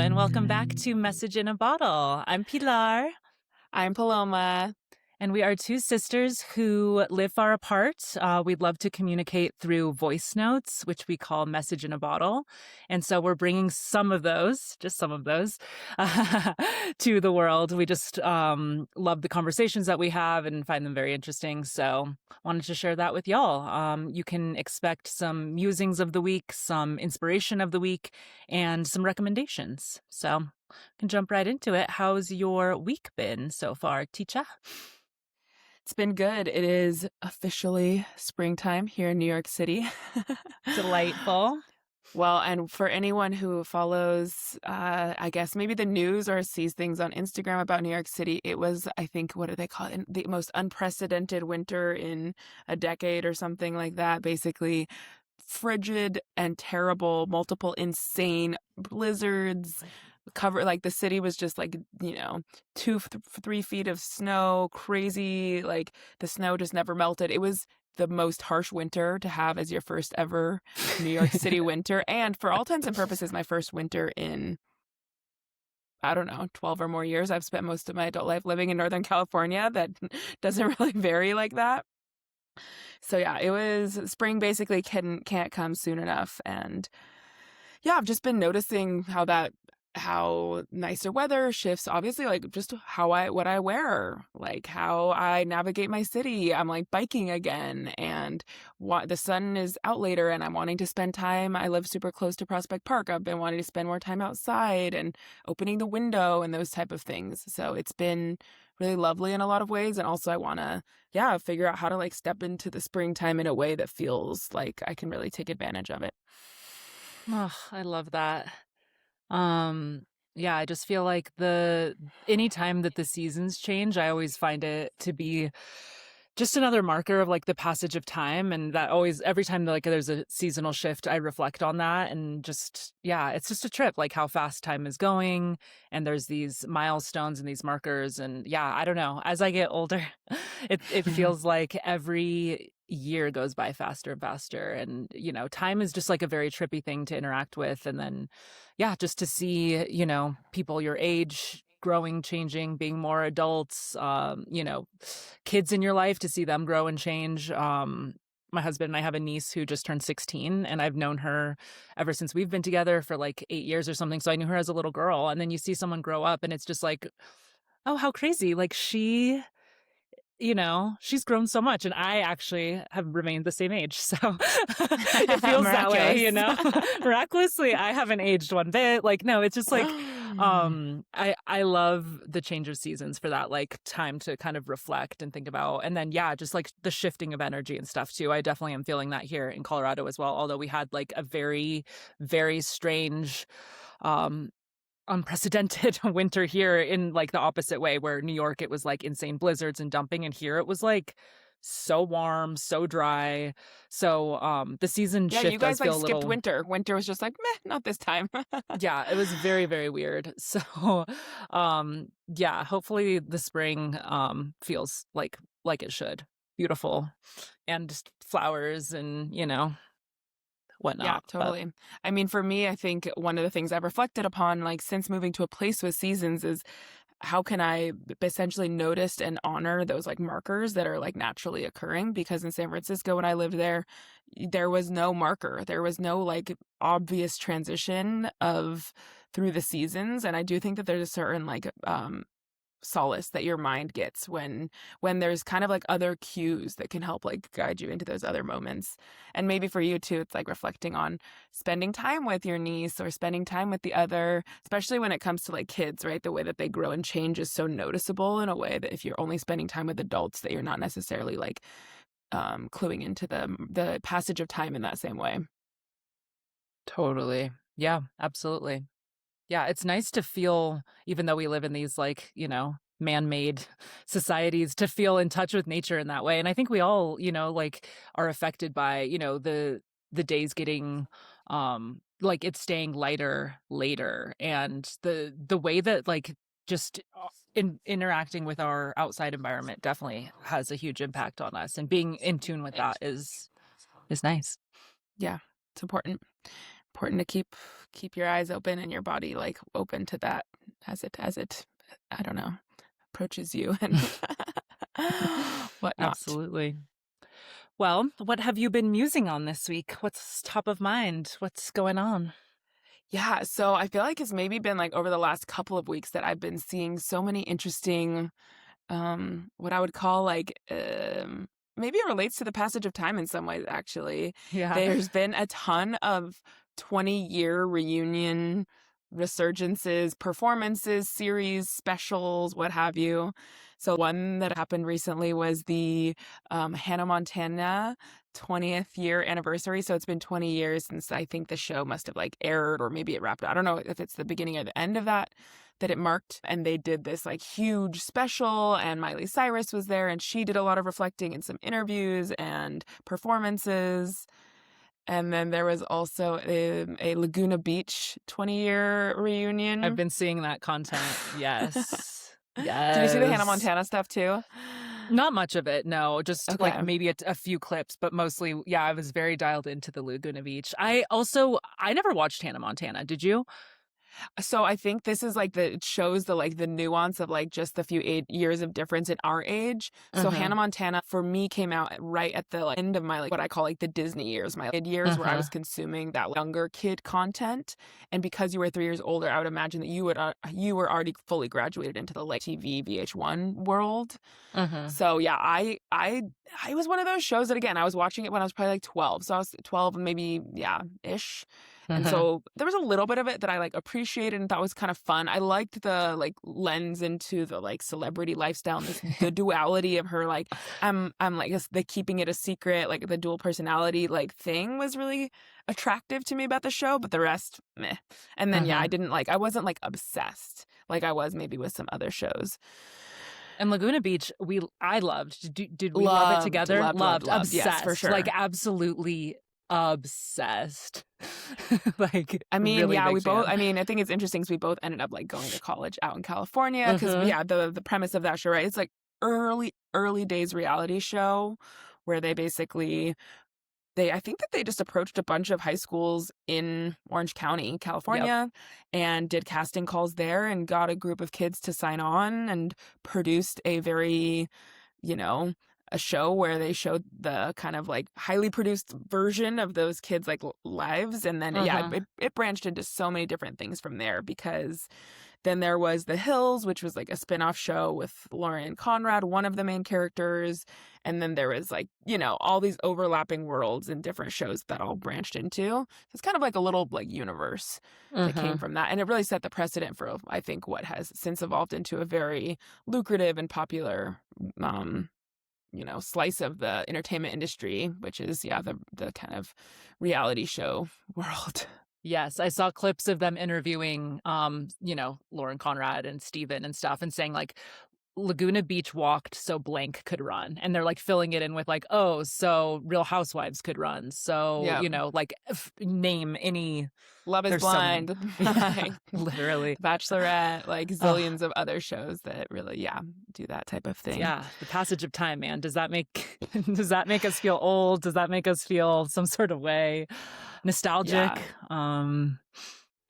and welcome back to Message in a Bottle. I'm Pilar, I'm Paloma. and we are two sisters who live far apart. We'd love to communicate through voice notes, which we call Message in a Bottle. And so we're bringing some of those, just some of those, to the world. We just love the conversations that we have and find them very interesting. So wanted to share that with y'all. You can expect some musings of the week, some inspiration of the week, and some recommendations. So can jump right into it. How's your week been so far, Ticha? It's been good. It is officially springtime here in New York City. Delightful. Well, and for anyone who follows, I guess maybe the news or sees things on Instagram about New York City, it was, I think, what do they call it? The most unprecedented winter in a decade or something like that. Basically, frigid and terrible, multiple insane blizzards. Like the city was just like, 3 feet of snow, crazy, like the snow just never melted. It was the most harsh winter to have as your first ever New York City winter. And for all intents and purposes, my first winter in, I don't know, 12 or more years. I've spent most of my adult life living in Northern California. That doesn't really vary like that. So yeah, it was spring basically can't come soon enough. And yeah, I've just been noticing how nicer weather shifts, obviously, like just what I wear, like how I navigate my city. I'm like biking again, and the sun is out later and I'm wanting to spend time. I live super close to Prospect Park. I've been wanting to spend more time outside and opening the window and those type of things. So it's been really lovely in a lot of ways. And also I want to, figure out how to like step into the springtime in a way that feels like I can really take advantage of it. Oh, I love that. Yeah, I just feel like anytime that the seasons change, I always find it to be just another marker of like the passage of time. And that always, every time like there's a seasonal shift, I reflect on that and just, yeah, it's just a trip, like how fast time is going. And there's these milestones and these markers. And yeah, I don't know, as I get older, it feels like every year goes by faster and faster. And, time is just like a very trippy thing to interact with. And then, yeah, just to see, people your age growing, changing, being more adults, kids in your life, to see them grow and change. My husband and I have a niece who just turned 16, and I've known her ever since we've been together for like 8 years or something. So I knew her as a little girl. And then you see someone grow up and it's just like, oh, how crazy. Like she's grown so much, and I actually have remained the same age. So it feels that way, miraculously. I haven't aged one bit. Like, no, it's just like, I love the change of seasons for that, like time to kind of reflect and think about. And then, yeah, just like the shifting of energy and stuff too. I definitely am feeling that here in Colorado as well. Although we had like a very, very strange, unprecedented winter here in like the opposite way, where New York, it was like insane blizzards and dumping, and here it was like so warm, so dry. So the season shift you guys does feel like a skipped little... winter. Winter was just like, meh, not this time. Yeah, it was very, very weird. So yeah, hopefully the spring feels like it should. Beautiful. And just flowers and whatnot. Yeah, totally. But I mean, for me, I think one of the things I've reflected upon, like since moving to a place with seasons, is how can I essentially notice and honor those like markers that are like naturally occurring? Because in San Francisco, when I lived there was no marker. There was no like obvious transition through the seasons. And I do think that there's a certain like solace that your mind gets when there's kind of like other cues that can help like guide you into those other moments. And maybe for you too, it's like reflecting on spending time with your niece or spending time with the other, especially when it comes to like kids, right? The way that they grow and change is so noticeable in a way that if you're only spending time with adults, that you're not necessarily like cluing into the passage of time in that same way. Totally. Yeah, absolutely. Yeah, it's nice to feel, even though we live in these like, man-made societies, to feel in touch with nature in that way. And I think we all, like are affected by, the days getting like it's staying lighter later, and the way that like just interacting with our outside environment definitely has a huge impact on us, and being in tune with that is nice. Yeah, it's important. important to keep your eyes open and your body like open to that as it I don't know, approaches you and whatnot. Absolutely. Well, what have you been musing on this week? What's top of mind? What's going on? Yeah, so I feel like it's maybe been like over the last couple of weeks that I've been seeing so many interesting, what I would call like, maybe it relates to the passage of time in some ways, actually. Yeah. There's been a ton of 20-year reunion resurgences, performances, series, specials, what have you. So one that happened recently was the Hannah Montana 20th year anniversary. So it's been 20 years since I think the show must have like aired, or maybe it wrapped. I don't know if it's the beginning or the end of that it marked. And they did this like huge special, and Miley Cyrus was there, and she did a lot of reflecting in some interviews and performances. And then there was also a Laguna Beach 20-year reunion. I've been seeing that content. Yes. Yes. Did you see the Hannah Montana stuff too? Not much of it, no. Just Okay. like maybe a few clips, but mostly, yeah, I was very dialed into the Laguna Beach. I never watched Hannah Montana. Did you? So I think this is like it shows the like the nuance of like just the few 8 years of difference in our age. So Hannah Montana for me came out right at the like, end of my like what I call like the Disney years, my kid years, where I was consuming that younger kid content. And because you were 3 years older, I would imagine that you were already fully graduated into the like TV VH1 world. So yeah, I was one of those shows that again I was watching it when I was probably like 12. So I was 12, maybe ish. And so there was a little bit of it that I like appreciated and thought was kind of fun. I liked the like lens into the like celebrity lifestyle and the duality of her like I'm like the keeping it a secret, like the dual personality like thing was really attractive to me about the show, but the rest meh. And then I wasn't like obsessed like I was maybe with some other shows. And Laguna Beach, I loved. Did we love it together? Loved. Obsessed. Yes, for sure. Like absolutely obsessed. Like, I mean, really yeah, big we both, fan. I mean, I think it's interesting because we both ended up like going to college out in California because the premise of that show, right? It's like early days reality show where they basically I think that they just approached a bunch of high schools in Orange County, California, and did casting calls there and got a group of kids to sign on and produced a very, a show where they showed the kind of like highly produced version of those kids' like lives. And then, it branched into so many different things from there because then there was The Hills, which was like a spin-off show with Lauren Conrad, one of the main characters. And then there was like, all these overlapping worlds and different shows that all branched into. So it's kind of like a little like universe that came from that. And it really set the precedent for, I think, what has since evolved into a very lucrative and popular, slice of the entertainment industry, which is, the kind of reality show world. Yes, I saw clips of them interviewing, Lauren Conrad and Steven and stuff and saying like Laguna Beach walked so blank could run. And they're like filling it in with like, oh, so Real Housewives could run. So, like name any. Love is Blind. Literally. Bachelorette, like zillions of other shows that really, do that type of thing. Yeah. The passage of time, man. Does that make us feel old? Does that make us feel some sort of way? Nostalgic?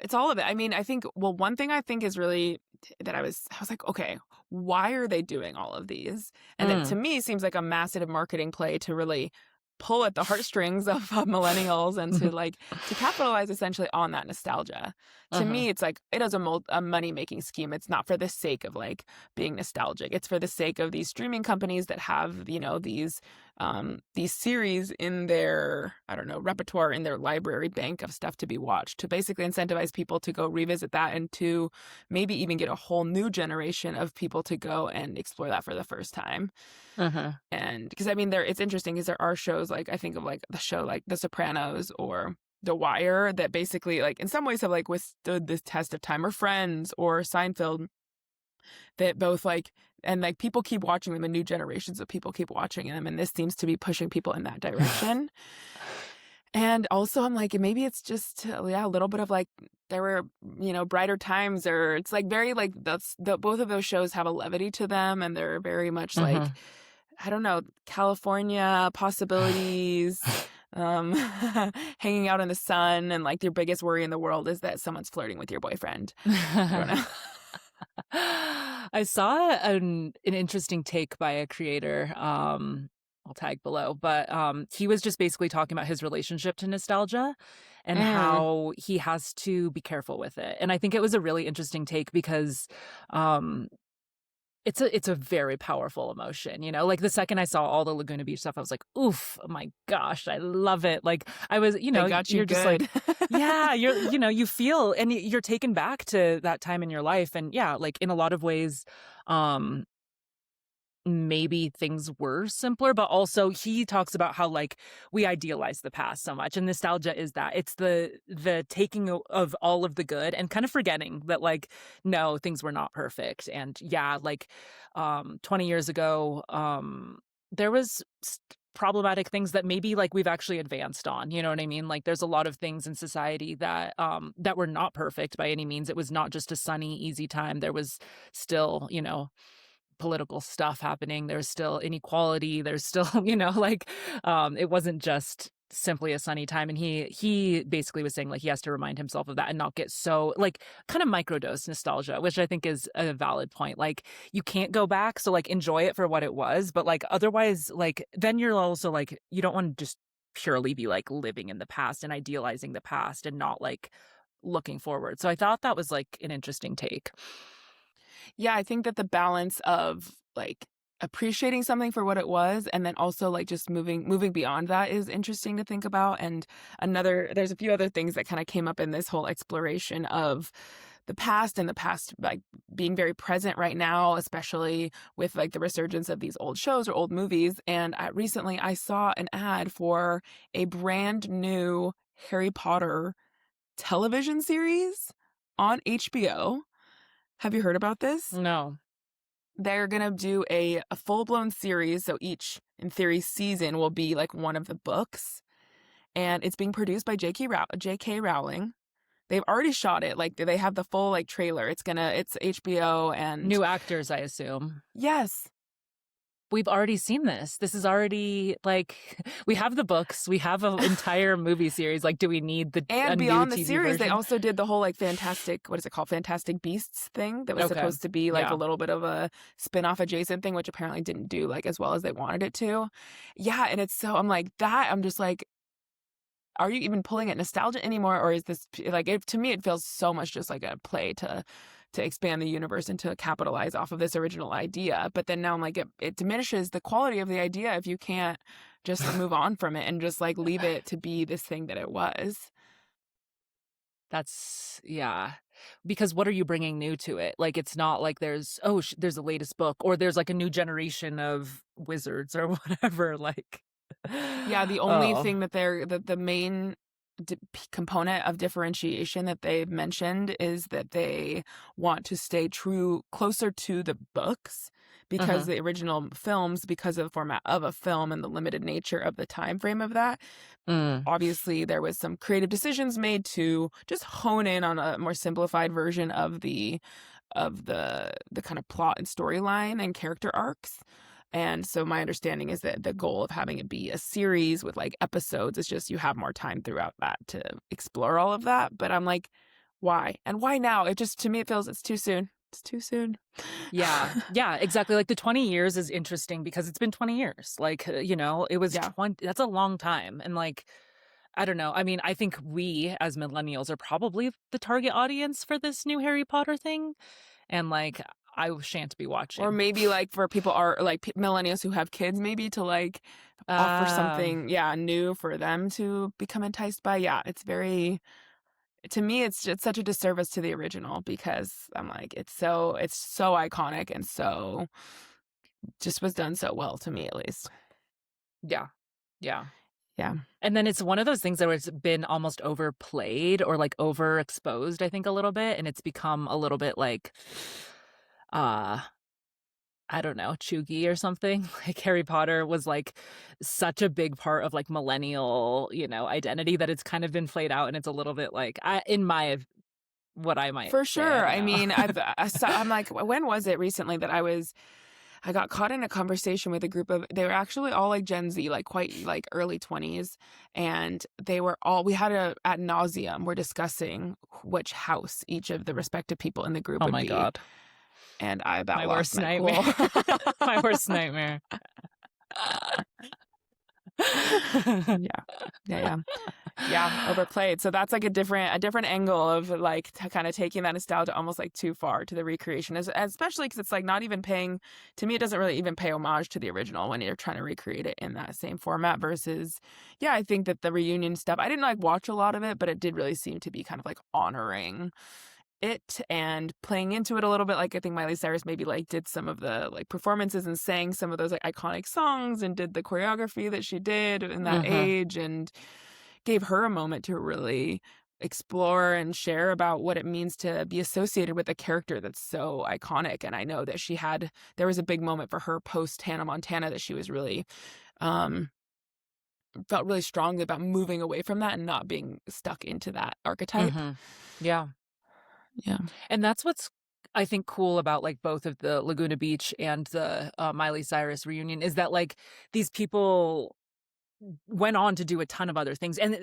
It's all of it. I mean, I think, one thing I think is really that I was like, okay, why are they doing all of these? And it to me seems like a massive marketing play to really pull at the heartstrings of millennials and to capitalize essentially on that nostalgia. To me, it's like it is a money-making scheme. It's not for the sake of like being nostalgic. It's for the sake of these streaming companies that have, these series in their, repertoire, in their library bank of stuff to be watched, to basically incentivize people to go revisit that and to maybe even get a whole new generation of people to go and explore that for the first time. And because it's interesting because there are shows like I think of like the show like The Sopranos or The Wire that basically like in some ways have like withstood this test of time, or Friends or Seinfeld, that both like and like people keep watching them and new generations of people keep watching them, and this seems to be pushing people in that direction. And also I'm like, maybe it's just a little bit of like there were brighter times, or it's like very like both of those shows have a levity to them, and they're very much like I don't know, California possibilities, um, hanging out in the sun, and like your biggest worry in the world is that someone's flirting with your boyfriend. I don't know. I saw an interesting take by a creator. I'll tag below, but he was just basically talking about his relationship to nostalgia and Mm, how he has to be careful with it. And I think it was a really interesting take because um it's a very powerful emotion, you know? Like, the second I saw all the Laguna Beach stuff, I was like, "Oof, oh my gosh, I love it." Like, I was, they got you you're just like, good. yeah, you feel and you're taken back to that time in your life. And yeah, like, in a lot of ways, um, maybe things were simpler, but also he talks about how, like, we idealize the past so much, and nostalgia is that. It's the taking of all of the good and kind of forgetting that, like, no, things were not perfect. And yeah, like, 20 years ago, there was problematic things that maybe, like, we've actually advanced on, you know what I mean? Like, there's a lot of things in society that that were not perfect by any means. It was not just a sunny easy time. There was still, political stuff happening. There's still inequality. There's still, like, it wasn't just simply a sunny time. And he basically was saying, like, he has to remind himself of that and not get so, like, kind of microdose nostalgia, which I think is a valid point. Like, you can't go back, so, like, enjoy it for what it was, but, like, otherwise, like, then you're also like, you don't want to just purely be like living in the past and idealizing the past and not, like, looking forward. So I thought that was, like, an interesting take. Yeah, I think that the balance of like appreciating something for what it was and then also like just moving beyond that is interesting to think about. And there's a few other things that kind of came up in this whole exploration of the past, and the past like being very present right now, especially with like the resurgence of these old shows or old movies. And recently I saw an ad for a brand new Harry Potter television series on HBO. Have you heard about this? No. They're gonna do a full-blown series, so each, in theory, season will be, like, one of the books, and it's being produced by J.K. Rowling. They've already shot it, like, they have the full, like, trailer. It's HBO and New actors, I assume. yes, We've already seen this. This is already, like, we have the books, we have an entire movie series. Like, do we need a and new beyond the TV series, they version? also did the whole, like, fantastic what is it called? Fantastic Beasts thing that was Okay. supposed to be, like, a Yeah. little bit of a spin-off adjacent thing, which apparently didn't do, like, as well as they wanted it to. Yeah, and it's so I'm just like, are you even pulling at nostalgia anymore, or is this like it, to me it feels so much just like a play to expand the universe and to capitalize off of this original idea. But then now I'm like it diminishes the quality of the idea if you can't just move on from it and just like leave it to be this thing that it was. That's yeah. Because what are you bringing new to it? Like, it's not like there's, oh, there's a latest book or there's, like, a new generation of wizards or whatever, like, Yeah, the only oh. thing that the main component of differentiation that they've mentioned is that they want to stay true closer to the books, because Mhm. the original films, because of the format of a film and the limited nature of the time frame of that, Mm. obviously there was some creative decisions made to just hone in on a more simplified version of the kind of plot and storyline and character arcs. And so my understanding is that the goal of having it be a series with like episodes is just you have more time throughout that to explore all of that. But I'm like, why? And why now? It just, to me, it feels it's too soon. It's too soon. Yeah. Yeah, exactly. Like, the 20 years is interesting because it's been 20 years. Like, it was Yeah, 20, that's a long time. And, like, I don't know. I mean, I think we as millennials are probably the target audience for this new Harry Potter thing. And, like, I shan't be or watching. maybe like for people are like millennials who have kids, maybe to like offer Um, something, yeah, new for them to become enticed by. Yeah, it's very, to me it's such a disservice to the original, because I'm like it's so iconic and so just was done so well, to me at least. yeah. Yeah. Yeah. And then it's one of those things that has been almost overplayed or, like, overexposed, I think, a little bit, and it's become a little bit like, uh, I don't know, chuggy or something. Like, Harry Potter was, like, such a big part of, like, millennial, identity that it's kind of been played out, and it's a little bit like, in my what I might For say, I sure. don't I know. mean, I'm like, when was it recently that I was I got caught in a conversation with a group of, they were actually all like Gen Z, like quite like early 20s. And they were all, we had a ad nauseum, we're discussing which house each of the respective people in the group Oh would my be. God. And I about My lost worst my nightmare. cool. My worst nightmare. Yeah, overplayed. So that's like a different angle of like kind of taking that nostalgia almost like too far to the recreation, especially because it's like not even paying, to me it doesn't really even pay homage to the original when you're trying to recreate it in that same format versus, yeah, I think that the reunion stuff, I didn't like watch a lot of it, but it did really seem to be kind of like honoring it and playing into it a little bit. Like I think Miley Cyrus maybe like did some of the like performances and sang some of those like iconic songs and did the choreography that she did in that age and gave her a moment to really explore and share about what it means to be associated with a character that's so iconic. And I know that there was a big moment for her post Hannah Montana that she was really felt really strongly about moving away from that and not being stuck into that archetype. Yeah. Yeah. And that's what's, I think, cool about like both of the Laguna Beach and the Miley Cyrus reunion is that like these people went on to do a ton of other things, and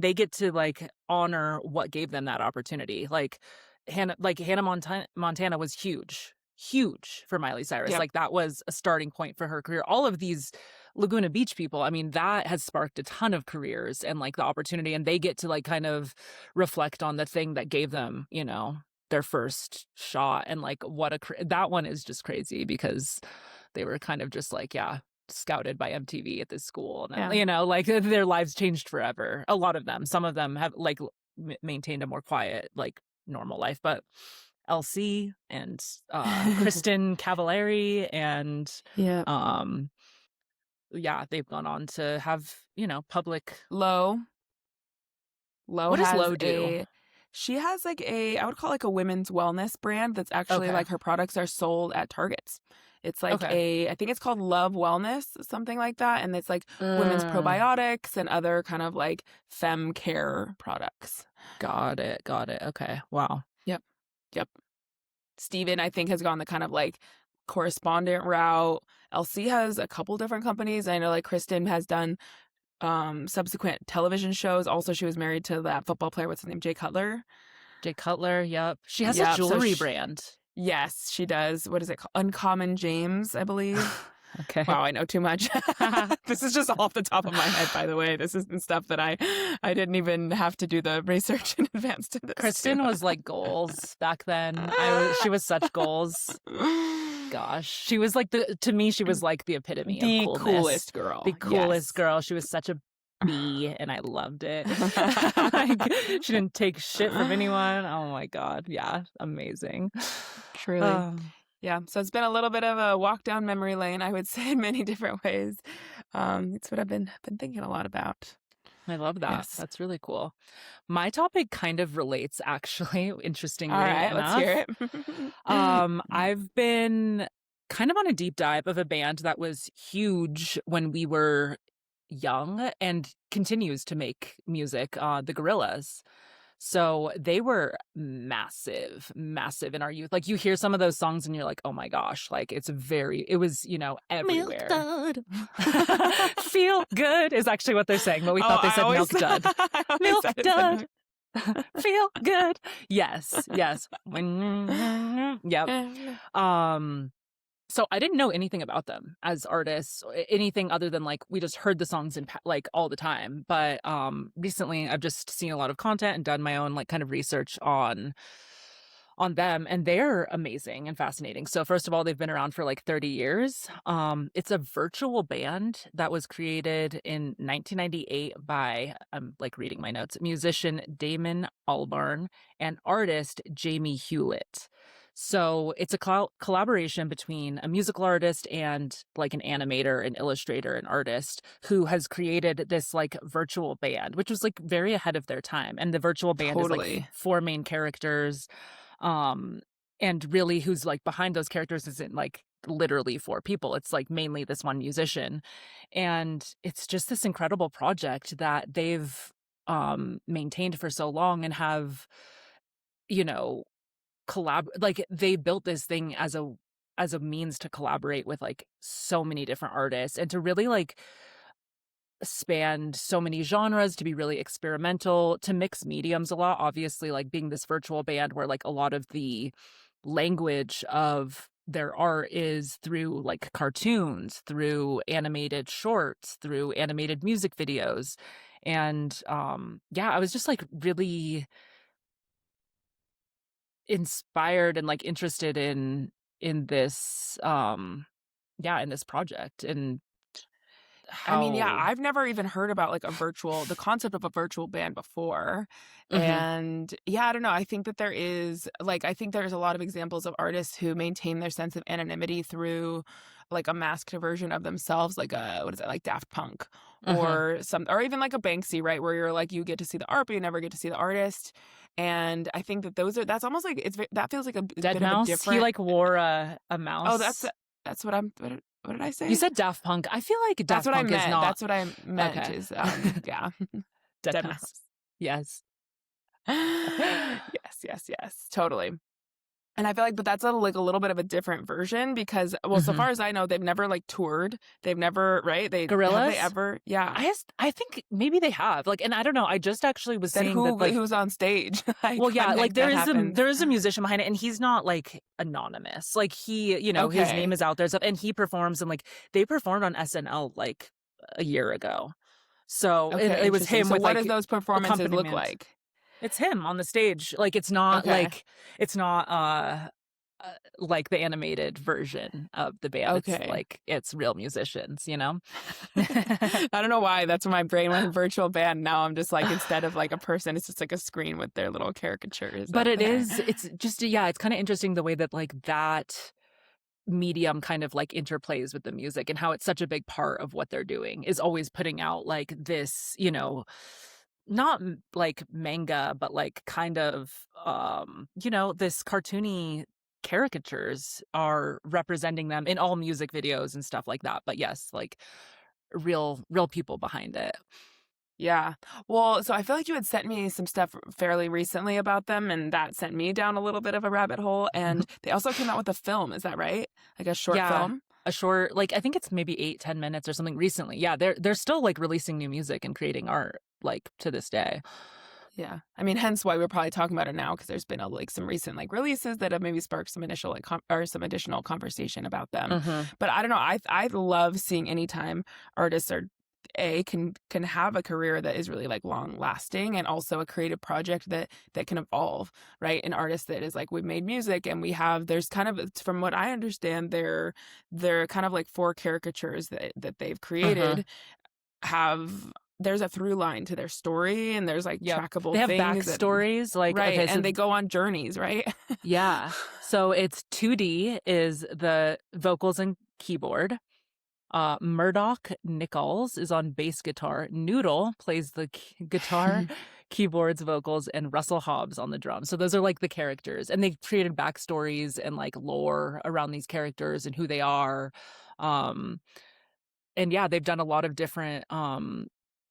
they get to like honor what gave them that opportunity. Like Hannah Montana was huge for Miley Cyrus. Yep. Like that was a starting point for her career. All of these Laguna Beach people, I mean, that has sparked a ton of careers and like the opportunity, and they get to like kind of reflect on the thing that gave them, you know, their first shot. And like that one is just crazy because they were kind of just like, yeah, scouted by MTV at this school, and then, you know, like their lives changed forever. A lot of them, some of them have like maintained a more quiet, like normal life, but LC and Kristen Cavallari and yeah, they've gone on to have, you know, public. Lo What does has Lo do? she has like I would call like a women's wellness brand that's actually like her products are sold at Targets. It's like I think it's called Love Wellness, something like that. And it's like women's probiotics and other kind of like femme care products. Got it. Okay. Wow. Yep. Steven, I think, has gone the kind of like correspondent route. LC has a couple different companies. I know like Kristen has done subsequent television shows. Also, she was married to that football player. What's his name? Jay Cutler. Yep. She has a jewelry brand. Yes, she does. What is it called? Uncommon James, I believe. Okay. Wow, I know too much. This is just off the top of my head, by the way. This isn't stuff that I didn't even have to do the research in advance to this. Kristen was like goals back then. She was such goals. Gosh, she was like to me, she was like the epitome of coolness. Coolest girl. The coolest girl. She was such a bee, and I loved it. Like, she didn't take shit from anyone. Oh my God. Yeah. Amazing. Truly. Yeah, so it's been a little bit of a walk down memory lane, I would say, in many different ways. It's what I've been thinking a lot about. I love that. Yes. That's really cool. My topic kind of relates, actually, interestingly All right, enough. let's hear it. I've been kind of on a deep dive of a band that was huge when we were young and continues to make music, the Gorillaz. So they were massive in our youth. Like you hear some of those songs and you're like, oh my gosh, like it was, you know, everywhere. Milk dud. Feel good is actually what they're saying, but we thought they said milk dud. Milk dud. Feel good. Yes. Yep. So I didn't know anything about them as artists, anything other than like we just heard the songs in like all the time. But recently I've just seen a lot of content and done my own like kind of research on them, and they're amazing and fascinating. So first of all, they've been around for like 30 years. It's a virtual band that was created in 1998 by, I'm like reading my notes, musician Damon Albarn and artist Jamie Hewlett. So it's a collaboration between a musical artist and like an animator, an illustrator, an artist who has created this like virtual band, which was like very ahead of their time. And the virtual band is like 4 main characters. And really who's like behind those characters isn't like literally 4 people. It's like mainly this one musician. And it's just this incredible project that they've maintained for so long and have, you know, like they built this thing as as a means to collaborate with like so many different artists and to really like spanned so many genres, to be really experimental, to mix mediums a lot. Obviously, like being this virtual band where like a lot of the language of their art is through like cartoons, through animated shorts, through animated music videos. And yeah, I was just like really inspired and like interested in this yeah, in this project and I mean, yeah, how I've never even heard about like the concept of a virtual band before. Mhm. And yeah, I don't know. I think that I think there's a lot of examples of artists who maintain their sense of anonymity through like a masked version of themselves, like what is it, like Daft Punk Mhm. or even like a Banksy, right? Where you're like, you get to see the art, but you never get to see the artist. And I think that that's almost like that feels like a Dead bit of a mouse? He, different. like, wore a Oh, mouse. that's what did I You say? said Daft Punk. I feel like That's Daft what I Punk is meant. not That's what I meant okay. is, yeah. Dead Dead mouse. mouse. Yes. Yes, yes, yes, totally. And I feel like but that's like a little bit of a different version because well, so Mhm. far as I know, they've never, like, toured. They've never right? They Gorillaz? ever yeah. I think maybe they have, like and I don't know, I just actually was Then seeing that, like who's on stage? Like, well, when, yeah, like, like, that happens. there is a musician behind it, and he's not, like, anonymous. Like, he you know, his name Okay. is out there, stuff and he performs and, like, they performed on SNL, like, a year ago. So, Okay, it was interesting. him So with, what does like, those performances look accompaniment. like? It's him on the stage. Like, Okay. it's not, like the animated version of the band. It's, Okay. like, it's real musicians, you know? I don't know why that's where my brain went virtual band. Now I'm just like instead of like a person, it's just like a screen with their little caricatures But up there. it's just yeah, it's kinda interesting the way that, like, that medium kind of, like, interplays with the music and how it's such a big part of what they're doing, is always putting out, like, this, you know, not like manga, but like kind of you know, this cartoony caricatures are representing them in all music videos and stuff like that. But yes, like real people behind it. Yeah. Well, so I feel like you had sent me some stuff fairly recently about them, and that sent me down a little bit of a rabbit hole. And they also came out with a film, is that right? Like a short Yeah. film? A short like I think it's maybe 8-10 minutes or something recently. Yeah, they're still like releasing new music and creating art like to this day. Yeah. I mean, hence why we're probably talking about it now, because there's been like some recent like releases that have maybe sparked some initial like or some additional conversation about them. Mhm. But I don't know. I love seeing anytime artists are can have a career that is really like long lasting and also a creative project that can evolve, right? An artist that is like we've made music and there's kind of from what I understand they're kind of like four caricatures that they've Mhm. created have there's a through line to their story and there's like Yep. trackable They have things that backstories like right okay, and so they go on journeys, right? yeah. So it's 2D is the vocals and keyboard. Murdoch Nichols is on bass guitar. Noodle plays the guitar, keyboards, vocals, and Russell Hobbs on the drums. So those are like the characters, and they created backstories and like lore around these characters and who they are. Um, and yeah, they've done a lot of different,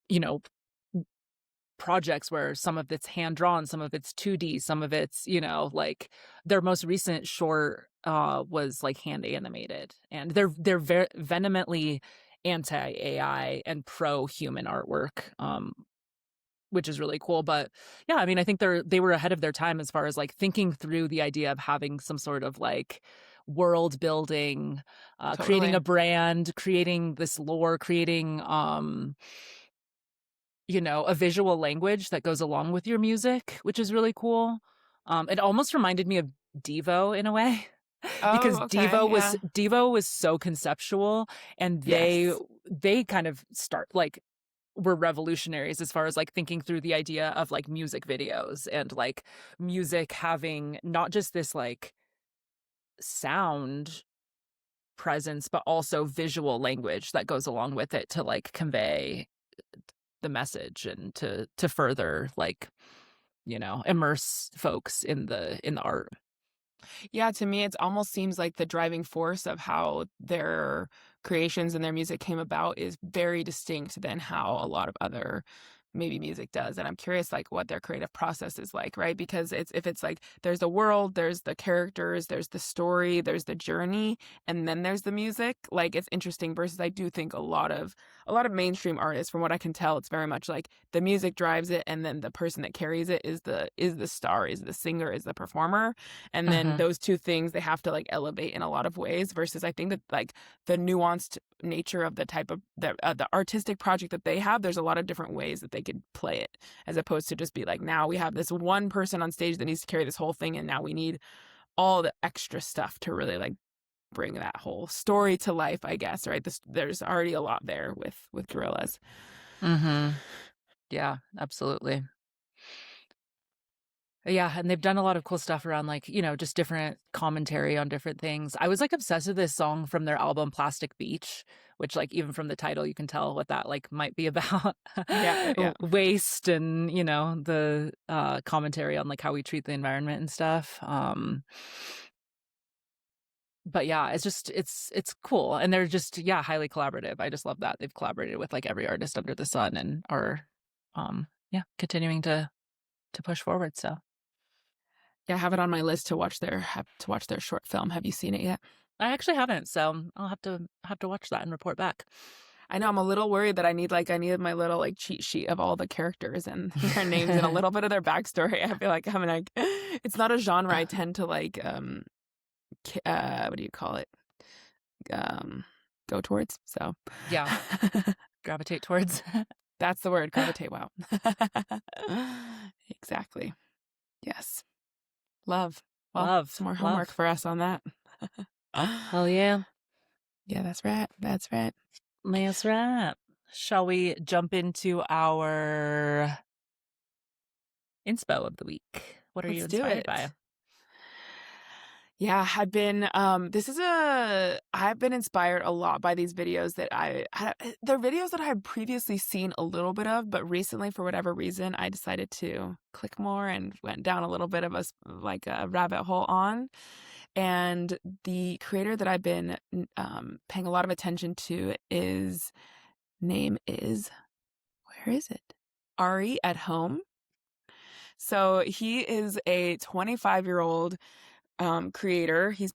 you know, projects where some of it's hand drawn, some of it's 2D, some of it's, you know, like their most recent short was like hand animated. And they're very vehemently anti AI and pro human artwork. Which is really cool. But yeah, I mean, I think they were ahead of their time as far as like thinking through the idea of having some sort of like world building, creating a Totally. brand, creating this lore, creating you know, a visual language that goes along with your music, which is really cool. It almost reminded me of Devo in a way because Oh, okay, yeah. Devo was so conceptual and Yes. they kind of start like were revolutionaries as far as like thinking through the idea of like music videos and like music having not just this like sound presence but also visual language that goes along with it to like convey the message and to further like you know immerse folks in the art. Yeah, to me, it almost seems like the driving force of how their creations and their music came about is very distinct than how a lot of other maybe music does. And I'm curious like what their creative process is like, right? Because if it's like there's the world, there's the characters, there's the story, there's the journey, and then there's the music, like it's interesting versus I do think a lot of mainstream artists, from what I can tell, it's very much like the music drives it and then the person that carries it is the star, is the singer, is the performer. And then Uh-huh. those two things they have to like elevate in a lot of ways versus I think that like the nuanced nature of the type of the artistic project that they have, there's a lot of different ways that they could play it as opposed to just be like, now we have this one person on stage that needs to carry this whole thing and now we need all the extra stuff to really like bring that whole story to life, I guess, right? There's already a lot there with Gorillaz. Mm-hmm. Yeah, absolutely. Yeah, and they've done a lot of cool stuff around like, just different commentary on different things. I was like obsessed with this song from their album Plastic Beach, which like even from the title you can tell what that like might be about. Yeah. Waste and, the commentary on like how we treat the environment and stuff. But yeah, it's cool. And they're just, highly collaborative. I just love that. They've collaborated with like every artist under the sun and are continuing to push forward. So Yeah, I have it on my list to watch their short film. Have you seen it yet? I actually haven't, so I'll have to watch that and report back. I know I'm a little worried that I need my little like cheat sheet of all the characters and their names and a little bit of their backstory. I feel like I'm like, it's not a genre I tend to like what do you call it? Go towards. So Yeah. Gravitate towards. That's the word, gravitate. Wow. Exactly. Yes. Love. Well, Love. some more homework for us on that. Hell yeah. Yeah, that's right. That's right. That's right. Shall we jump into our inspo of the week? What are you inspired by? Yeah, I've been inspired a lot by these videos that they're videos that I had previously seen a little bit of, but recently for whatever reason I decided to click more and went down a little bit of a rabbit hole on. And the creator that I've been paying a lot of attention to name is, where is it? Ari at Home. So he is a 25-year-old creator. He's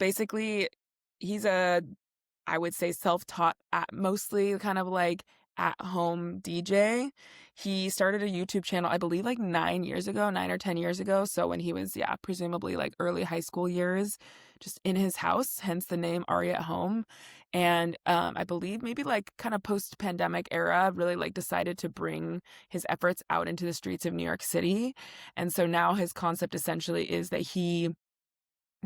a, I would say, self-taught, mostly kind of like at-home DJ. He started a YouTube channel, I believe, like 9 or 10 years ago. So when he was, presumably like early high school years, just in his house, hence the name Ari at Home. And I believe maybe like kind of post-pandemic era, really like decided to bring his efforts out into the streets of New York City. And so now his concept essentially is that he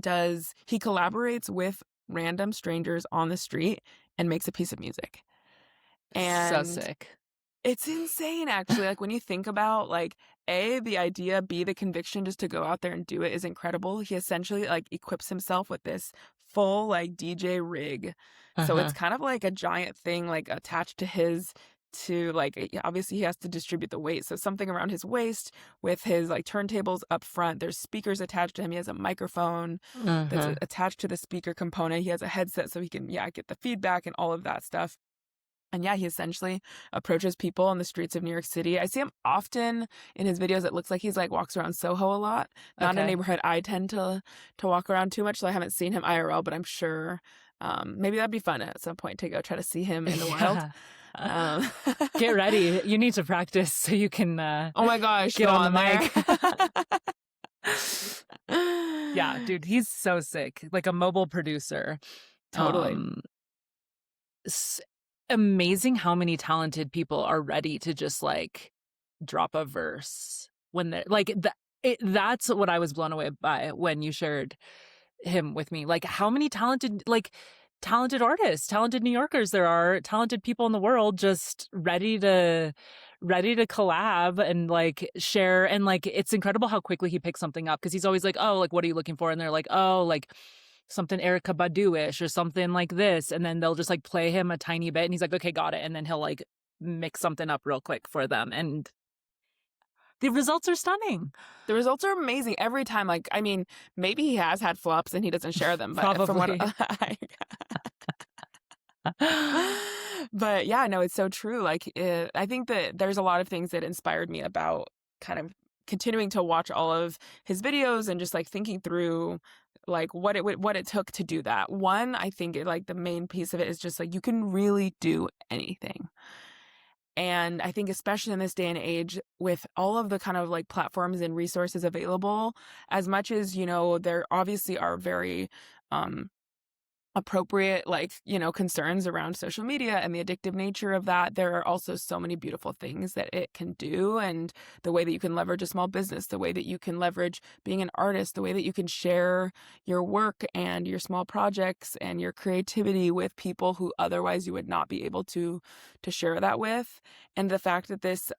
collaborates with random strangers on the street and makes a piece of music. And so sick. It's insane, actually. Like when you think about like A, the idea, B, the conviction just to go out there and do it is incredible. He essentially like equips himself with this full like DJ rig. So it's kind of like a giant thing like attached to like, obviously he has to distribute the weight, so something around his waist with his like turntables up front. There's speakers attached to him. He has a microphone that's attached to the speaker component. He has a headset so he can get the feedback and all of that stuff. And he essentially approaches people on the streets of New York City. I see him often in his videos. It looks like he's like walks around Soho a lot. Not a neighborhood I tend to walk around too much, so I haven't seen him IRL, but I'm sure maybe that'd be fun at some point to go try to see him in the wild. Get ready. You need to practice so you can oh my gosh, get on the mic. Yeah, dude, he's so sick. Like a mobile producer. Totally. Amazing how many talented people are ready to just like drop a verse when they're like that's what I was blown away by when you shared him with me. Like how many talented artists, talented New Yorkers there are, talented people in the world just ready to collab and like share. And like it's incredible how quickly he picks something up, because he's always like, oh, like what are you looking for? And they're like, oh, like something Erykah Badu-ish or something like this, and then they'll just like play him a tiny bit and he's like, okay, got it, and then he'll like mix something up real quick for them, and the results are stunning. The results are amazing every time. Like, I mean, maybe he has had flops and he doesn't share them, but probably. From what But yeah, no, it's so true. Like, I think that there's a lot of things that inspired me about kind of continuing to watch all of his videos and just like thinking through like what it took to do that. One, I think like the main piece of it is just like you can really do anything. And I think especially in this day and age with all of the kind of like platforms and resources available, as much as, there obviously are very um appropriate concerns around social media and the addictive nature of that, there are also so many beautiful things that it can do, and the way that you can leverage a small business, the way that you can leverage being an artist, the way that you can share your work and your small projects and your creativity with people who otherwise you would not be able to share that with. And the fact that this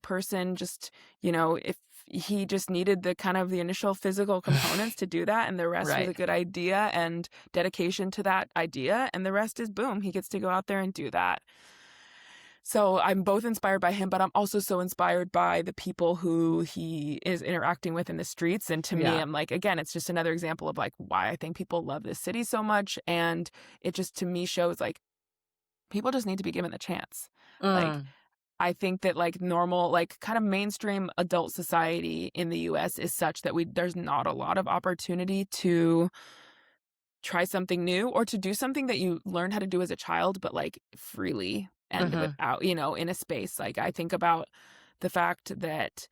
person just, if he just needed the kind of the initial physical components to do that, and the rest was Right. a good idea and dedication to that idea, and the rest is boom, he gets to go out there and do that. So I'm both inspired by him, but I'm also so inspired by the people who he is interacting with in the streets. And to me, Yeah. I'm like, again, it's just another example of like why I think people love this city so much. And it just to me shows like people just need to be given the chance. Like, Mm. I think that like normal, like kind of mainstream adult society in the US is such that there's not a lot of opportunity to try something new or to do something that you learned how to do as a child, but like freely and Mhm. without, in a space. Like I think about the fact that,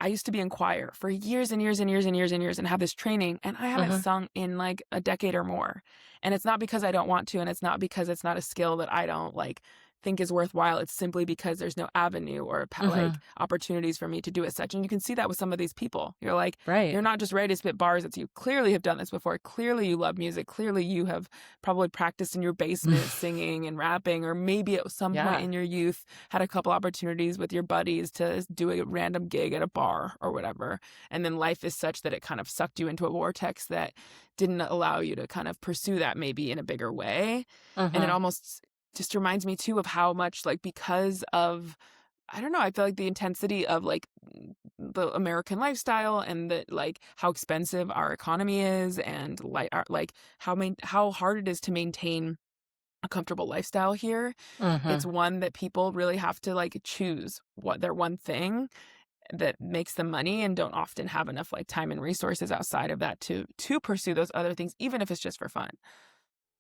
I used to be in choir for years and years and years and years and years and have this training, and I haven't Mhm. sung in like a decade or more. And it's not because I don't want to, and it's not because it's not a skill that I don't like think is worthwhile. It's simply because there's no avenue or Mhm. opportunities for me to do as such. And you can see that with some of these people. You're like, Right. you're not just ready to spit bars. It's you clearly have done this before. Clearly you love music. Clearly you have probably practiced in your basement singing and rapping, or maybe at some point Yeah. in your youth had a couple opportunities with your buddies to do a random gig at a bar or whatever. And then life is such that it kind of sucked you into a vortex that didn't allow you to kind of pursue that maybe in a bigger way. And it Mhm. almost just reminds me too of how much like because of I don't know, I feel like the intensity of like the American lifestyle and the like how expensive our economy is, and like how hard it is to maintain a comfortable lifestyle here. It's Mhm. one that people really have to like choose what their one thing that makes them money, and don't often have enough like time and resources outside of that to pursue those other things, even if it's just for fun.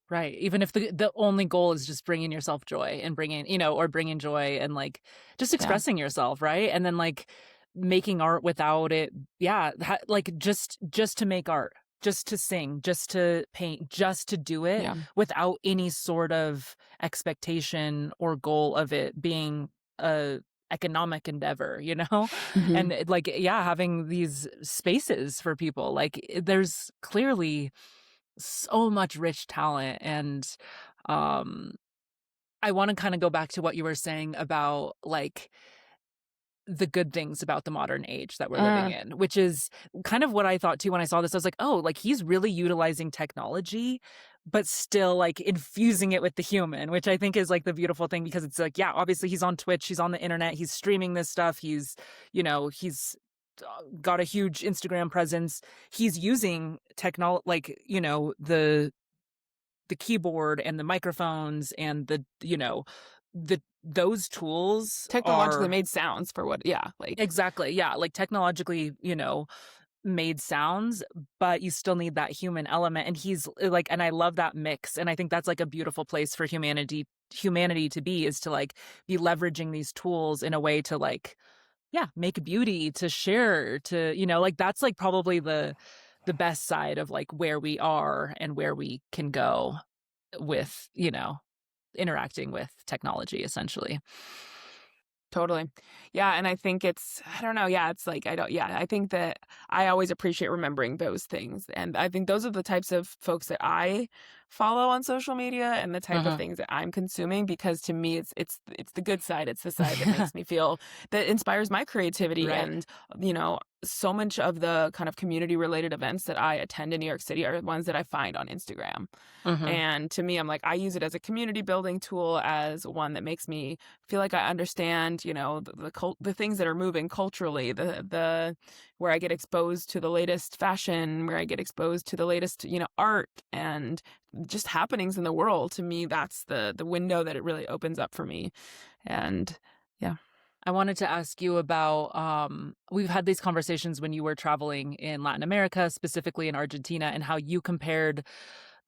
Right. Even if the only goal is just bringing yourself joy and or bringing joy and like just Yeah. expressing yourself, right? And then like making art without it. Yeah, like just to make art, just to sing, just to paint, just to do it Yeah. without any sort of expectation or goal of it being a economic endeavor, Hmm. And like yeah, having these spaces for people. Like there's clearly so much rich talent, and um I want to kind of go back to what you were saying about like the good things about the modern age that we're living Mm. in, which is kind of what I thought too when I saw this. I was like, oh, like he's really utilizing technology but still like infusing it with the human, which I think is like the beautiful thing, because it's like yeah, obviously he's on Twitch, he's on the internet, he's streaming this stuff, he's got a huge Instagram presence. He's using technology, like the keyboard and the microphones and those tools Technologically are made sounds for what, yeah, like, exactly, yeah, like technologically, made sounds, but you still need that human element. And he's like, and I love that mix. And I think that's like a beautiful place for humanity to be, is to like be leveraging these tools in a way to like, yeah, make beauty, to share, to, like that's like probably the best side of like where we are and where we can go with, interacting with technology essentially. totally. Yeah, and I think I don't know, yeah, it's like, I think that I always appreciate remembering those things, and I think those are the types of folks that I follow on social media and the type of Mhm. things that I'm consuming, because to me it's the good side, it's the side that makes me feel that inspires my creativity, Right. and, so much of the kind of community related events that I attend in New York City are ones that I find on Instagram. Mhm. And to me, I'm like, I use it as a community building tool, as one that makes me feel like I understand, the things that are moving culturally, the where I get exposed to the latest fashion, where I get exposed to the latest, art and just happenings in the world. To me, that's the window that it really opens up for me. And yeah. I wanted to ask you about we've had these conversations when you were traveling in Latin America, specifically in Argentina, and how you compared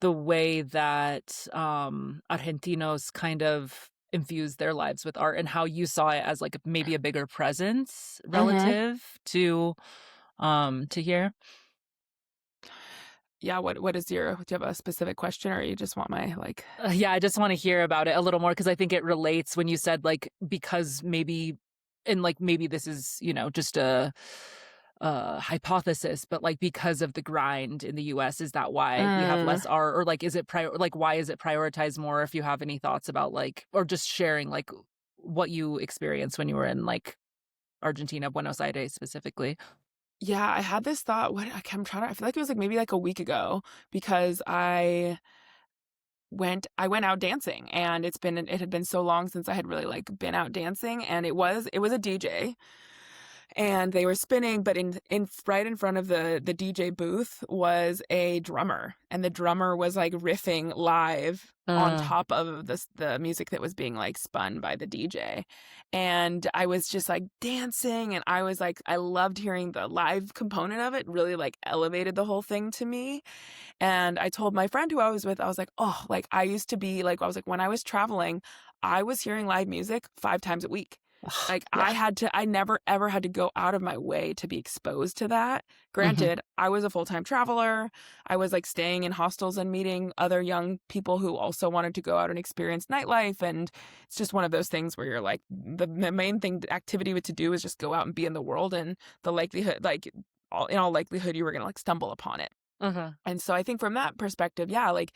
the way that Argentinos kind of infuse their lives with art and how you saw it as like maybe a bigger presence Hmm. relative to here. Yeah, what is your do you have a specific question, or you just want my like Yeah, I just want to hear about it a little more because I think it relates when you said like because maybe and like maybe this is, just a hypothesis, but like because of the grind in the US, is that why we have mm, less art or like is it like why is it prioritized more if you have any thoughts about like or just sharing like what you experienced when you were in like Argentina, Buenos Aires specifically? yeah, I had this thought. I'm trying to. I feel like it was like maybe like a week ago, because I went out dancing, and it had been so long since I had really like been out dancing, and it was a DJ, and they were spinning, but in right in front of the DJ booth was a drummer, and the drummer was like riffing live on Uh, top of the music that was being like spun by the DJ. And I was just like dancing, and I was like, I loved hearing the live component of it. Really like elevated the whole thing to me. And I told my friend who I was with, I was like, oh, like I used to be like, I was like, when I was traveling, I was hearing live music 5 times a week. Like yeah. I never ever had to go out of my way to be exposed to that. Hmm. Granted, I was a full-time traveler. I was like staying in hostels and meeting other young people who also wanted to go out and experience nightlife. And it's just one of those things where you're like, the main thing, activity to do is just go out and be in the world. And the likelihood, like, in all likelihood, you were going to like stumble upon it. Hmm. And so I think from that perspective, yeah, like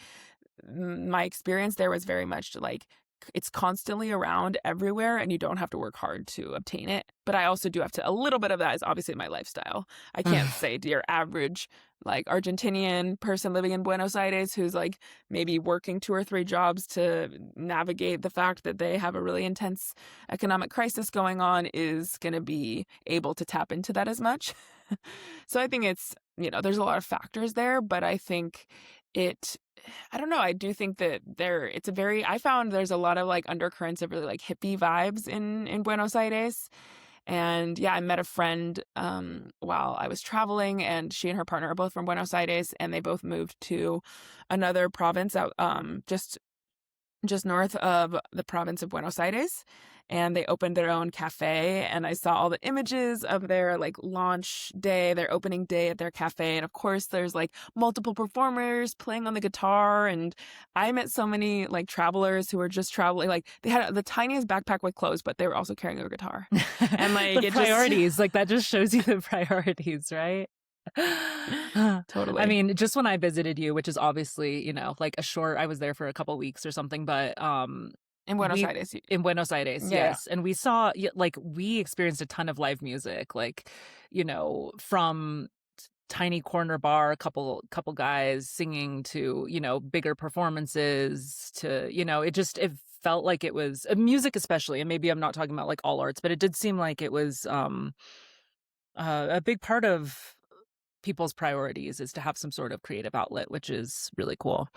my experience there was very much like it's constantly around everywhere, and you don't have to work hard to obtain it. But I also do have to, a little bit of that is obviously my lifestyle. I can't say to your average like Argentinian person living in Buenos Aires who's like maybe working 2 or 3 jobs to navigate the fact that they have a really intense economic crisis going on is going to be able to tap into that as much. So I think there's a lot of factors there, but I think it I don't know. I do think that I found there's a lot of like undercurrents of really like hippie vibes in Buenos Aires. And yeah, I met a friend while I was traveling, and she and her partner are both from Buenos Aires, and they both moved to another province out just north of the province of Buenos Aires, and they opened their own cafe. And I saw all the images of their like launch day, their opening day at their cafe, and of course there's like multiple performers playing on the guitar. And I met so many like travelers who were just traveling, like they had the tiniest backpack with clothes, but they were also carrying a guitar. And like The it just priorities, like that just shows you the priorities, right? I totally mean, just when I visited you, which is obviously, like I was there for a couple weeks or something, but in Buenos we Aires. in Buenos Aires, Yeah. yes, and we saw like we experienced a ton of live music, like, from tiny corner bar, a couple guys singing to, bigger performances to, it felt like it was music especially, and maybe I'm not talking about like all arts, but it did seem like it was a big part of people's priorities is to have some sort of creative outlet, which is really cool.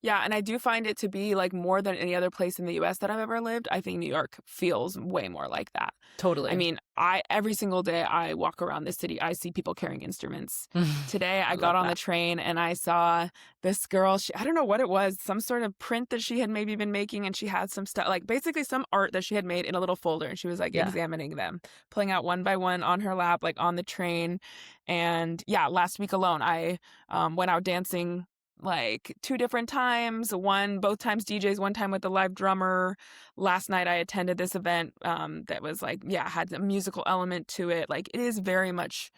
Yeah, and I do find it to be like more than any other place in the US that I've ever lived. I think New York feels way more like that. I Totally. mean, I every single day I walk around the city, I see people carrying instruments. Today I I love got on the that. train and I saw this girl, I don't know what it was, some sort of print that she had maybe been making, and she had some stuff, like basically some art that she had made in a little folder, and she was like Yeah. examining them, pulling out one by one on her lap, like on the train. And yeah, last week alone I went out dancing like 2 different times, both times DJs, one time with the live drummer. Last night I attended this event that was like, yeah, had a musical element to it. Like it is very much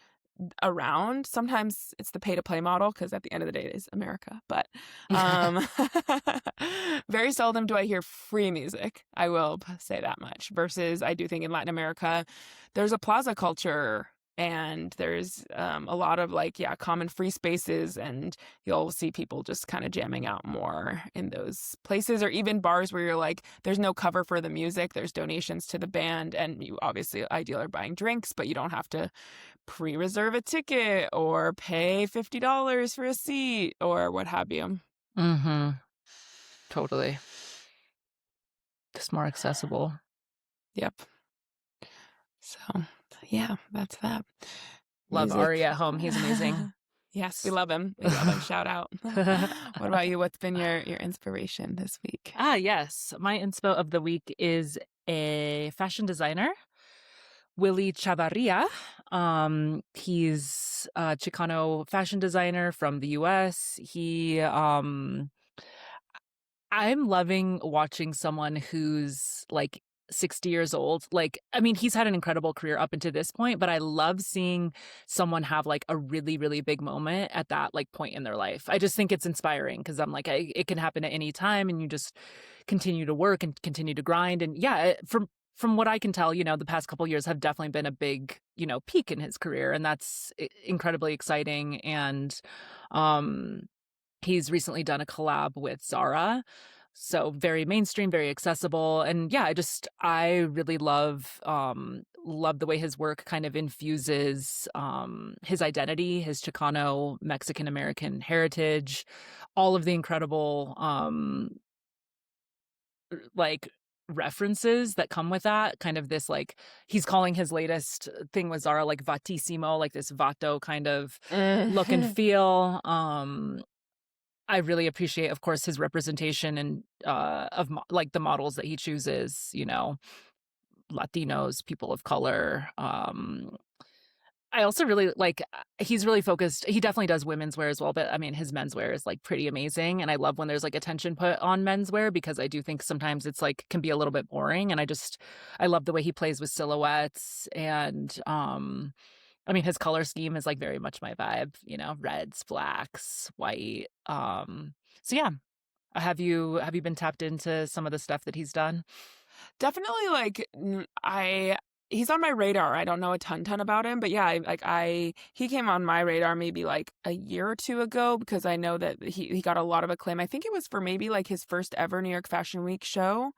around. Sometimes it's the pay to play model, because at the end of the day it is America, but um very seldom do I hear free music, I will say that much. Versus I do think in Latin America there's a plaza culture and there's a lot of like, yeah, common free spaces, and you'll see people just kind of jamming out more in those places, or even bars where you're like, there's no cover for the music, there's donations to the band, and you obviously ideally are buying drinks, but you don't have to pre-reserve a ticket or pay $50 for a seat or what have you. Mm-hmm. Totally. Just more accessible. Yep. So, yeah, that's that. Love Music. Ari at home. He's amazing. Yes, we love him. We love him. Shout out. What about you? What's been your inspiration this week? Yes. My inspo of the week is a fashion designer, Willy Chavarria. He's a Chicano fashion designer from the US. I'm loving watching someone who's like 60 years old. Like, I mean, he's had an incredible career up until this point, but I love seeing someone have like a really, really big moment at that like point in their life. I just think it's inspiring because I'm like, it can happen at any time, and you just continue to work and continue to grind. And yeah, from what I can tell, the past couple of years have definitely been a big, peak in his career, and that's incredibly exciting. And he's recently done a collab with Zara. So very mainstream, very accessible. And yeah, I really love the way his work kind of infuses his identity, his Chicano Mexican American heritage, all of the incredible like references that come with that. Kind of this like, he's calling his latest thing with Zara like Vatissimo, like this Vato kind of look and feel. I really appreciate, of course, his representation and of like the models that he chooses, Latinos, people of color. I also really like, he's really focused. He definitely does women's wear as well, but I mean, his menswear is like pretty amazing. And I love when there's like attention put on menswear, because I do think sometimes it's like can be a little bit boring. And I love the way he plays with silhouettes, and I mean, his color scheme is like very much my vibe, reds, blacks, white. So yeah. Have you been tapped into some of the stuff that he's done? Definitely, like, he's on my radar. I don't know a ton about him, but yeah, he came on my radar maybe like a year or two ago, because I know that he got a lot of acclaim. I think it was for maybe like his first ever New York Fashion Week show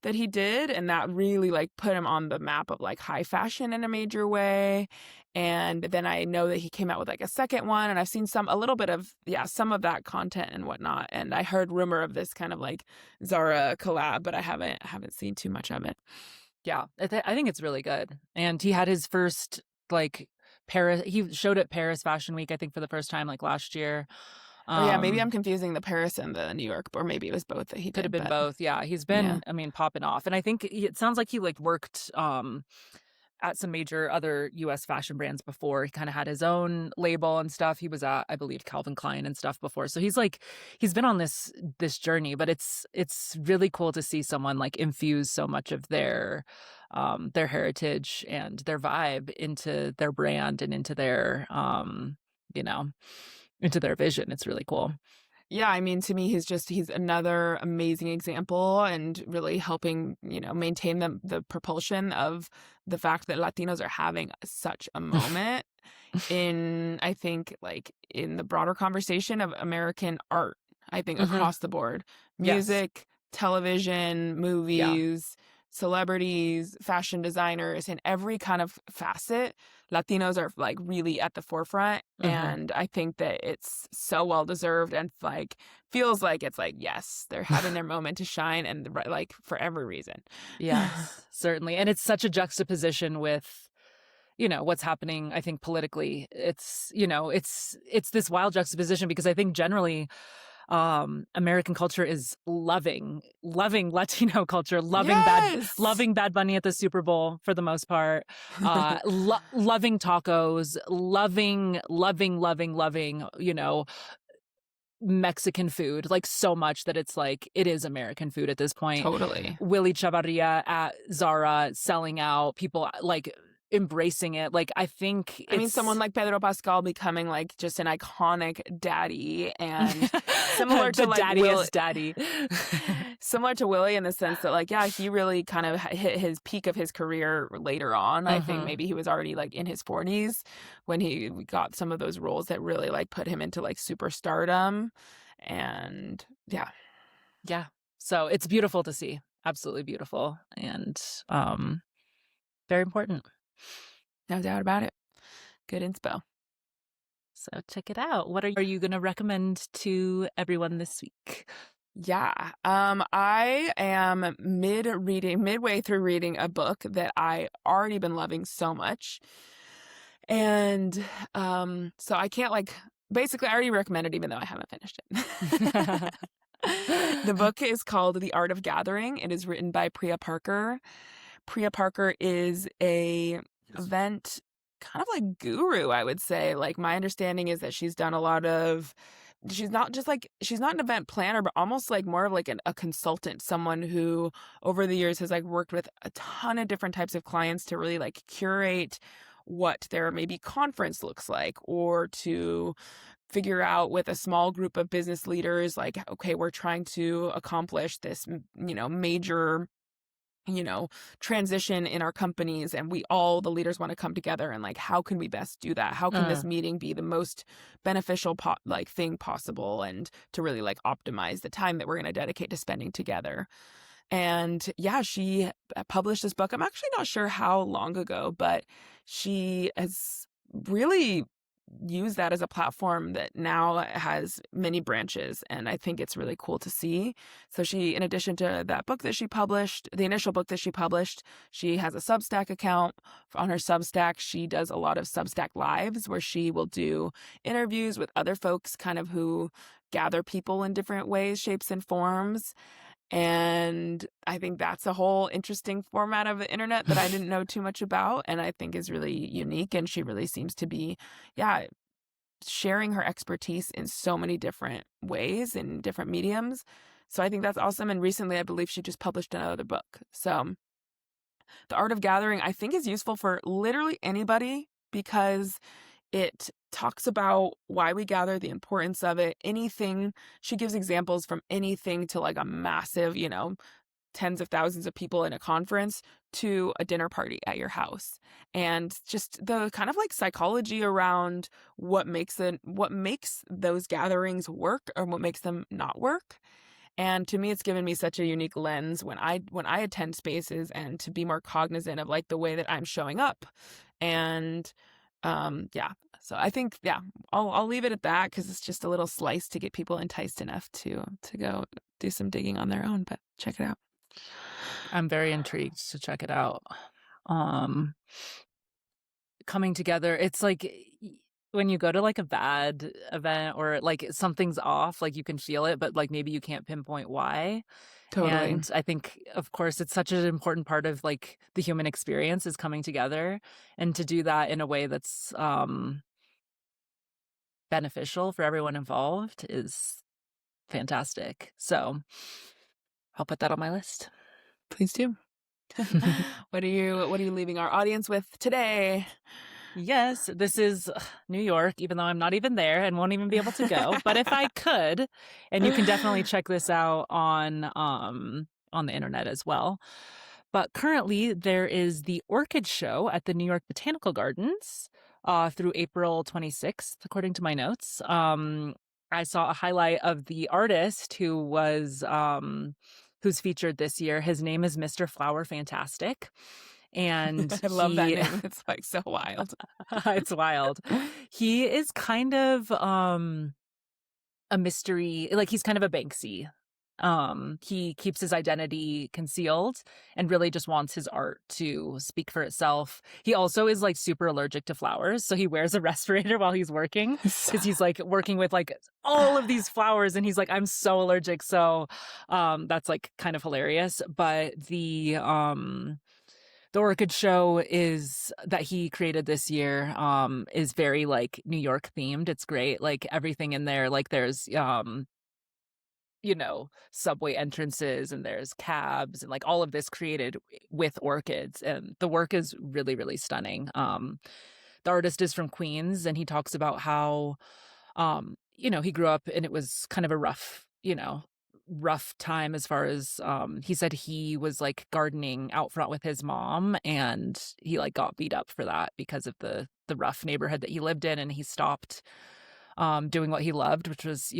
that he did, and that really like put him on the map of like high fashion in a major way. And then I know that he came out with like a second one, and I've seen a little bit of some of that content and whatnot. And I heard rumor of this kind of like Zara collab, but I haven't seen too much of it. Yeah, I think it's really good. And he had his first like Paris. He showed at Paris Fashion Week, I think, for the first time like last year. Or yeah, maybe I'm confusing the Paris and the New York, or maybe it was both that he did. Could have been both. Yeah, he's been, I mean, popping off. And I think it sounds like he like worked at some major other US fashion brands before. He kind of had his own label and stuff. He was at, I believe, Calvin Klein and stuff before. So he's been on this journey, but it's really cool to see someone like infuse so much of their heritage and their vibe into their brand and into their into their vision. It's really cool. Yeah, I mean, to me, he's another amazing example, and really helping, maintain the propulsion of the fact that Latinos are having such a moment in, I think, like in the broader conversation of American art, I think across the board, music, television, movies, celebrities, fashion designers, in every kind of facet, Latinos are like really at the forefront. And I think that it's so well deserved, and like feels like it's like, yes, they're having their moment to shine, and like for every reason. Yes, certainly. And it's such a juxtaposition with what's happening, I think, politically. It's it's this wild juxtaposition, because I think generally American culture is loving Latino culture, loving Bad Bunny at the Super Bowl for the most part, loving tacos, loving Mexican food, like so much that it's like it is American food at this point. Totally. Willy Chavarria at Zara selling out, people like embracing it. Like, I think I mean, it's someone like Pedro Pascal becoming like just an iconic daddy, and similar to the like Will, daddiest daddy. similar to Willie in the sense that like, yeah, he really kind of hit his peak of his career later on. I think Hmm. maybe he was already like in his 40s when he got some of those roles that really like put him into like superstardom. And yeah, Yeah. So it's beautiful to see. Absolutely beautiful. And very important. no doubt about it. Good inspo. So check it out. What are you going to recommend to everyone this week? Yeah. I am midway through reading a book that I already been loving so much. And so I can't like basically I already recommended even though I haven't finished it. The book is called The Art of Gathering. It is written by Priya Parker. Priya Parker is a event kind of like guru, I would say. Like my understanding is that she's done a lot of she's not just like she's not an event planner, but almost like more of like a consultant, someone who over the years has like worked with a ton of different types of clients to really like curate what their maybe conference looks like, or to figure out with a small group of business leaders like, okay, we're trying to accomplish this major transition in our companies, and we all the leaders want to come together, and like how can we best do that, how can this meeting be the most beneficial thing possible, and to really like optimize the time that we're going to dedicate to spending together. And yeah, she published this book. I'm actually not sure how long ago, but she has really used that as a platform that now has many branches. And I think it's really cool to see. So she, in addition to that book that she published, the initial book that she published, she has a Substack account. On her Substack, she does a lot of Substack lives where she will do interviews with other folks kind of who gather people in different ways, shapes, and forms. And I think that's a whole interesting format of the internet that I didn't know too much about, and I think is really unique. And she really seems to be, yeah, sharing her expertise in so many different ways in different mediums. So I think that's awesome. And recently, I believe she just published another book. So The Art of Gathering, I think, is useful for literally anybody because it talks about why we gather, the importance of it, anything. She gives examples from anything to like a massive, tens of thousands of people in a conference to a dinner party at your house. And just the kind of like psychology around what makes those gatherings work or what makes them not work. And to me, it's given me such a unique lens when I attend spaces, and to be more cognizant of like the way that I'm showing up. And yeah, so I think, yeah, I'll leave it at that because it's just a little slice to get people enticed enough to go do some digging on their own. But check it out. I'm very intrigued to check it out. Coming together, it's like when you go to like a bad event or like something's off, like you can feel it, but like maybe you can't pinpoint why. Totally. And I think, of course, it's such an important part of like the human experience is coming together, and to do that in a way that's beneficial for everyone involved is fantastic. So I'll put that on my list. Please do. What are you leaving our audience with today? Yes, this is New York, even though I'm not even there and won't even be able to go. But if I could, and you can definitely check this out on the internet as well. But currently there is the Orchid show at the New York Botanical Gardens through April 26th, according to my notes. I saw a highlight of the artist who's featured this year. His name is Mr. Flower Fantastic. And I love that name. It's like so wild. it's wild. He is kind of a mystery, like he's kind of a Banksy. He keeps his identity concealed and really just wants his art to speak for itself. He also is like super allergic to flowers, so he wears a respirator while he's working because he's like working with like all of these flowers, and he's like, I'm so allergic. So that's like kind of hilarious. But the Orchid show is that he created this year is very like New York themed. It's great. Like everything in there, like there's subway entrances, and there's cabs and like all of this created with orchids. And the work is really, really stunning. The artist is from Queens, and he talks about how, he grew up and it was kind of a rough time as far as he said he was like gardening out front with his mom, and he like got beat up for that because of the rough neighborhood that he lived in, and he stopped doing what he loved, which was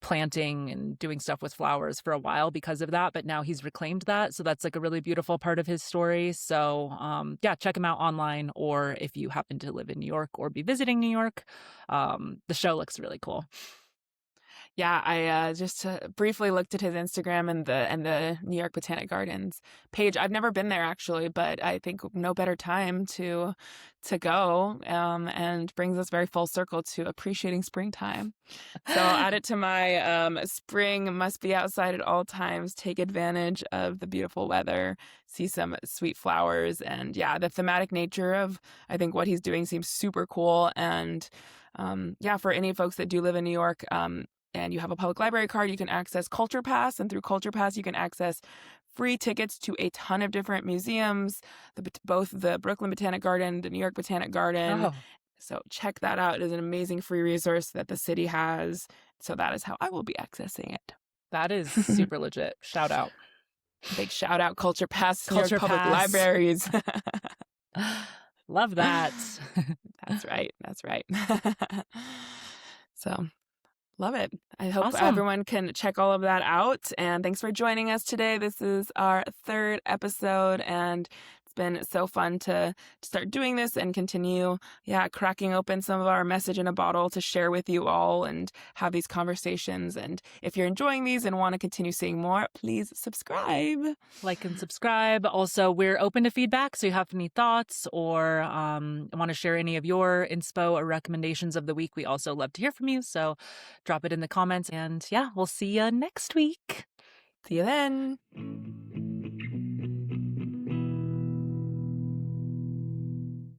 planting and doing stuff with flowers for a while because of that, but now he's reclaimed that. So that's like a really beautiful part of his story. So yeah, check him out online, or if you happen to live in New York or be visiting New York, the show looks really cool. Yeah, I just briefly looked at his Instagram and the New York Botanic Gardens page. I've never been there actually, but I think no better time to go, and brings us very full circle to appreciating springtime. So I'll add it to my spring must be outside at all times. Take advantage of the beautiful weather, see some sweet flowers, and yeah, the thematic nature of I think what he's doing seems super cool. And yeah, for any folks that do live in New York, and you have a public library card, you can access Culture Pass. And through Culture Pass, you can access free tickets to a ton of different museums, both the Brooklyn Botanic Garden, the New York Botanic Garden. Oh, So check that out. It is an amazing free resource that the city has. So that is how I will be accessing it. that is super legit. Shout out. Big shout out, Culture Pass, New York Culture Public Pass. Libraries. Love that. That's right. That's right. So love it. I hope Awesome. everyone can check all of that out. And thanks for joining us today. This is our third episode, and it's been so fun to start doing this and continue, cracking open some of our message in a bottle to share with you all and have these conversations. And if you're enjoying these and want to continue seeing more, please subscribe. Like and subscribe. Also, we're open to feedback. So you have any thoughts or want to share any of your inspo or recommendations of the week, we also love to hear from you. So drop it in the comments. And yeah, we'll see you next week. See you then.